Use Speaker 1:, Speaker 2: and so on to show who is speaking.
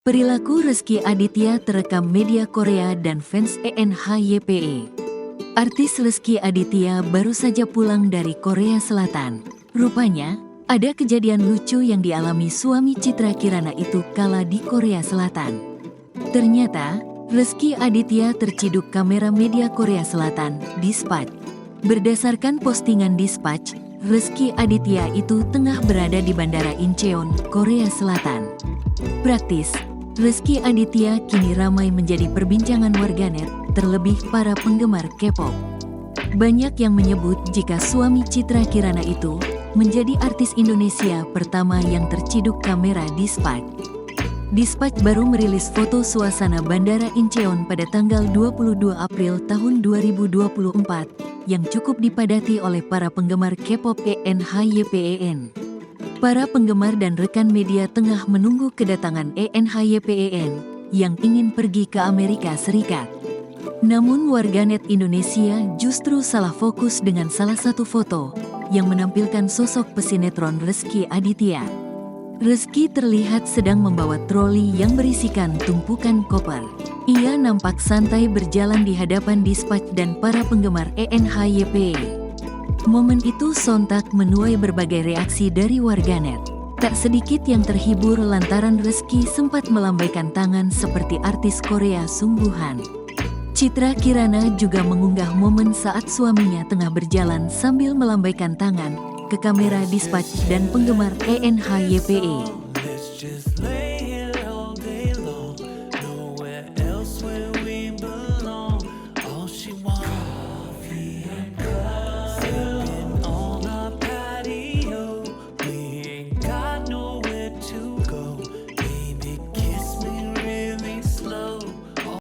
Speaker 1: Perilaku Rezky Aditya terekam media Korea dan fans ENHYPE. Artis Rezky Aditya baru saja pulang dari Korea Selatan. Rupanya, ada kejadian lucu yang dialami suami Citra Kirana itu kala di Korea Selatan. Ternyata, Rezky Aditya terciduk kamera media Korea Selatan, Dispatch. Berdasarkan postingan Dispatch, Rezky Aditya itu tengah berada di Bandara Incheon, Korea Selatan. Praktis, Rezky Aditya kini ramai menjadi perbincangan warganet, terlebih para penggemar K-pop. Banyak yang menyebut jika suami Citra Kirana itu menjadi artis Indonesia pertama yang terciduk kamera Dispatch. Dispatch baru merilis foto suasana Bandara Incheon pada tanggal 22 April tahun 2024 yang cukup dipadati oleh para penggemar K-pop ENHYPEN. Para penggemar dan rekan media tengah menunggu kedatangan ENHYPEN yang ingin pergi ke Amerika Serikat. Namun warganet Indonesia justru salah fokus dengan salah satu foto yang menampilkan sosok pesinetron Rezky Aditya. Rezky terlihat sedang membawa troli yang berisikan tumpukan koper. Ia nampak santai berjalan di hadapan Dispatch dan para penggemar ENHYPE. Momen itu sontak menuai berbagai reaksi dari warganet. Tak sedikit yang terhibur lantaran Rezky sempat melambaikan tangan seperti artis Korea sungguhan. Citra Kirana juga mengunggah momen saat suaminya tengah berjalan sambil melambaikan tangan ke kamera Dispatch dan penggemar ENHYPE.